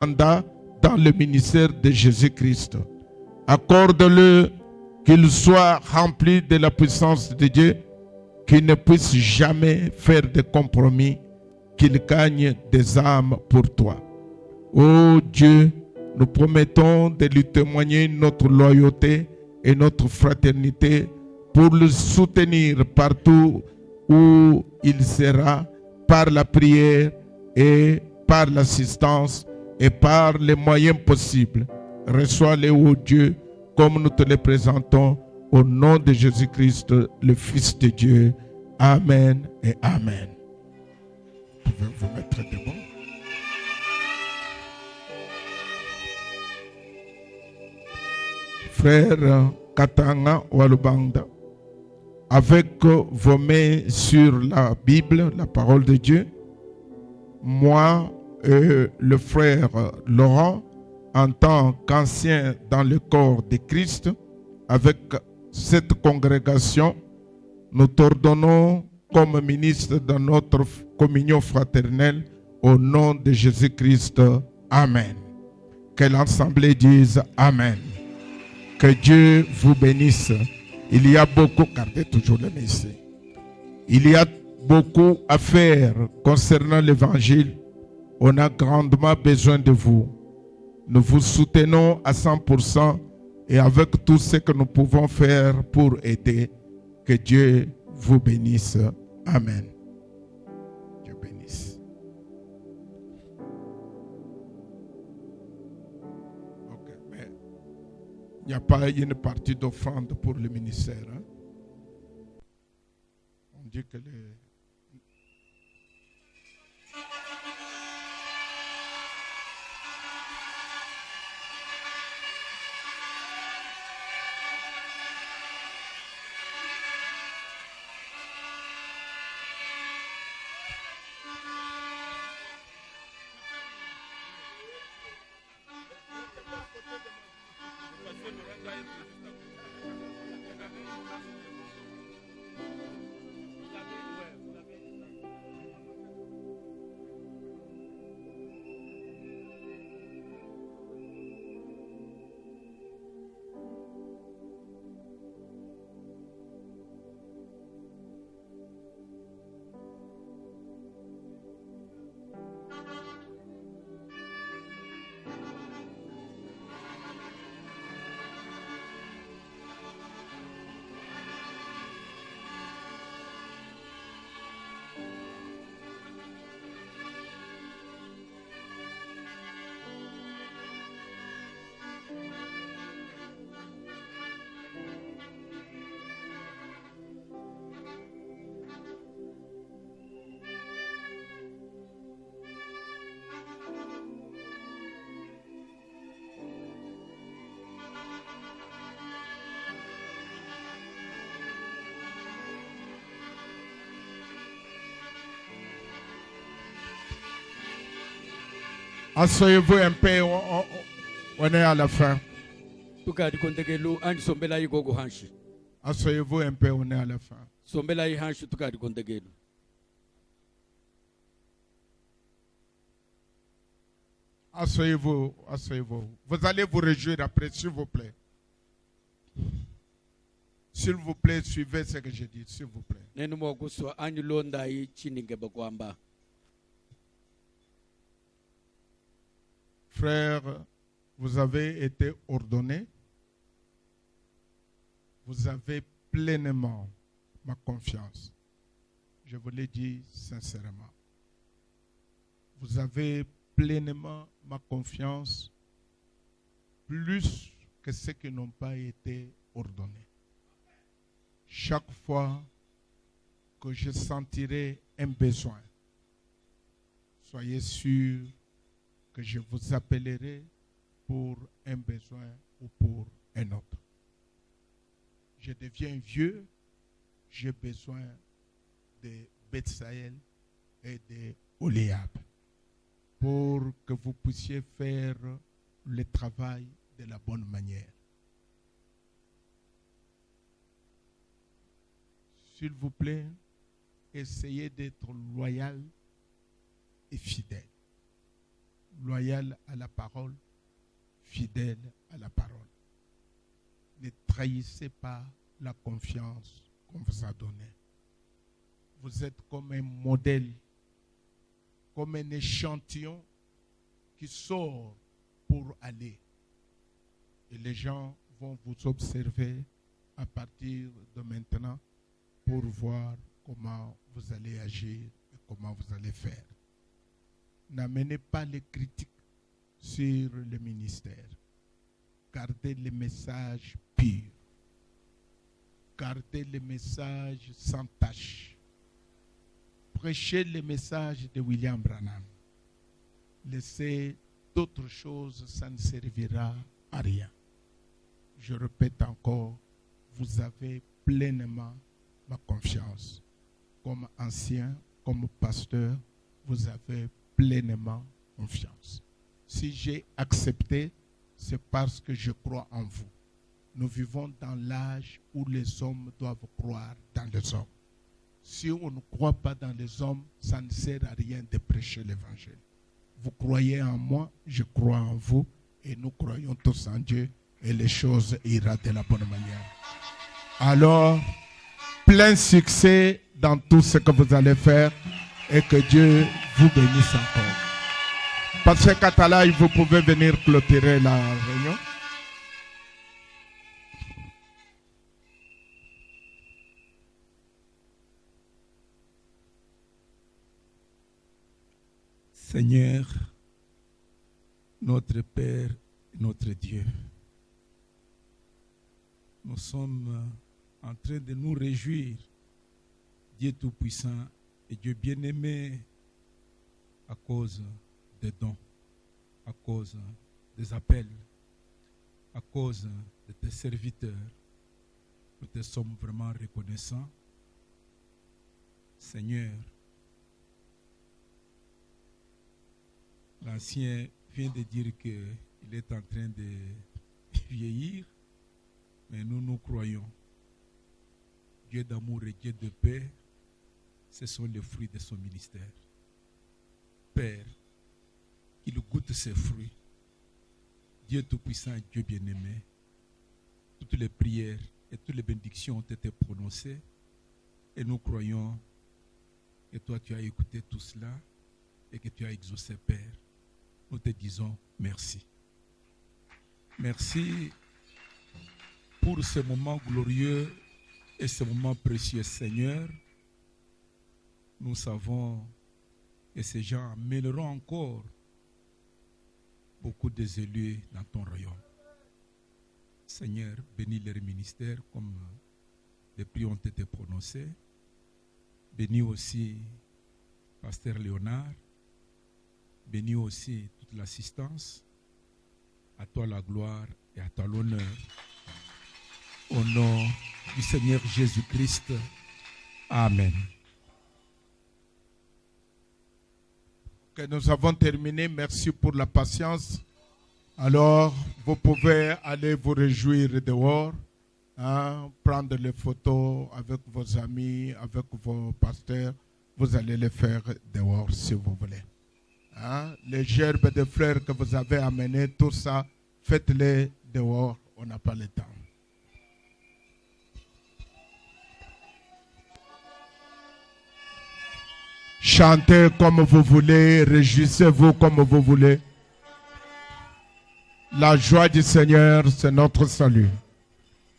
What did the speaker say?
mandat dans le ministère de Jésus-Christ. Accorde-le qu'il soit rempli de la puissance de Dieu, qu'il ne puisse jamais faire de compromis, qu'il gagne des âmes pour toi. Ô Dieu, nous promettons de lui témoigner notre loyauté et notre fraternité pour le soutenir partout où il sera, par la prière et par l'assistance et par les moyens possibles. Reçois-les, ô Dieu, comme nous te les présentons, au nom de Jésus-Christ, le Fils de Dieu. Amen et Amen. Vous pouvez vous mettre debout. Frère Katanga Walubanda, avec vos mains sur la Bible, la parole de Dieu, moi et le frère Laurent, en tant qu'ancien dans le corps de Christ, avec cette congrégation, nous t'ordonnons comme ministre dans notre communion fraternelle au nom de Jésus-Christ. Amen. Que l'Assemblée dise Amen. Que Dieu vous bénisse. Il y a beaucoup, gardez toujours les mains ici. Il y a beaucoup à faire concernant l'évangile. On a grandement besoin de vous. Nous vous soutenons à 100% et avec tout ce que nous pouvons faire pour aider. Que Dieu vous bénisse. Amen. Dieu bénisse. Ok, mais il n'y a pas une partie d'offrande pour le ministère. Hein? On dit que les... Asseyez-vous un peu, on est à la fin. Asseyez-vous un peu, on est à la fin. Asseyez-vous, asseyez-vous. Vous allez vous réjouir après, s'il vous plaît. S'il vous plaît, suivez ce que je dis, s'il vous plaît. Frère, vous avez été ordonné. Vous avez pleinement ma confiance. Je vous l'ai dit sincèrement. Vous avez pleinement ma confiance, plus que ceux qui n'ont pas été ordonnés. Chaque fois que je sentirai un besoin, soyez sûrs que je vous appellerai pour un besoin ou pour un autre. Je deviens vieux, j'ai besoin de Bethsaël et de Oliab pour que vous puissiez faire le travail de la bonne manière. S'il vous plaît, essayez d'être loyal et fidèle. loyal à la parole, fidèle à la parole. Ne trahissez pas la confiance qu'on vous a donnée. Vous êtes comme un modèle, comme un échantillon qui sort pour aller. Et les gens vont vous observer à partir de maintenant pour voir comment vous allez agir et comment vous allez faire. N'amenez pas les critiques sur le ministère. Gardez les messages purs. Gardez les messages sans tache. Prêchez les messages de William Branham. Laissez d'autres choses, ça ne servira à rien. Je répète encore, vous avez pleinement ma confiance. Comme ancien, comme pasteur, vous avez pleinement confiance. Si j'ai accepté, c'est parce que je crois en vous. Nous vivons dans l'âge où les hommes doivent croire dans les hommes. Si on ne croit pas dans les hommes, ça ne sert à rien de prêcher l'évangile. Vous croyez en moi, je crois en vous, et nous croyons tous en Dieu, et les choses iront de la bonne manière. Alors, plein succès dans tout ce que vous allez faire, et que Dieu vous bénisse encore. Pasteur Katalaï, vous pouvez venir clôturer la réunion. Seigneur, notre Père, notre Dieu, nous sommes en train de nous réjouir, Dieu Tout-Puissant et Dieu bien-aimé, à cause des dons, à cause des appels, à cause de tes serviteurs. Nous te sommes vraiment reconnaissants. Seigneur, l'ancien vient de dire qu'il est en train de vieillir, mais nous croyons. Dieu d'amour et Dieu de paix, ce sont les fruits de son ministère. Père, qu'il goûte ses fruits. Dieu Tout-Puissant, Dieu bien-aimé, toutes les prières et toutes les bénédictions ont été prononcées et nous croyons que toi tu as écouté tout cela et que tu as exaucé, Père. Nous te disons merci. Merci pour ce moment glorieux et ce moment précieux, Seigneur. Nous savons que ces gens amèneront encore beaucoup des élus dans ton royaume. Seigneur, bénis leur ministère comme les prières ont été prononcées. Bénis aussi Pasteur Léonard. Bénis aussi toute l'assistance. À toi la gloire et à toi l'honneur. Au nom du Seigneur Jésus-Christ. Amen. Que nous avons terminé. Merci pour la patience. Alors, vous pouvez aller vous réjouir dehors, prendre les photos avec vos amis, avec vos pasteurs. Vous allez les faire dehors si vous voulez. Les gerbes de fleurs que vous avez amenées, tout ça, faites-les dehors. On n'a pas le temps. Chantez comme vous voulez, réjouissez-vous comme vous voulez. La joie du Seigneur, c'est notre salut.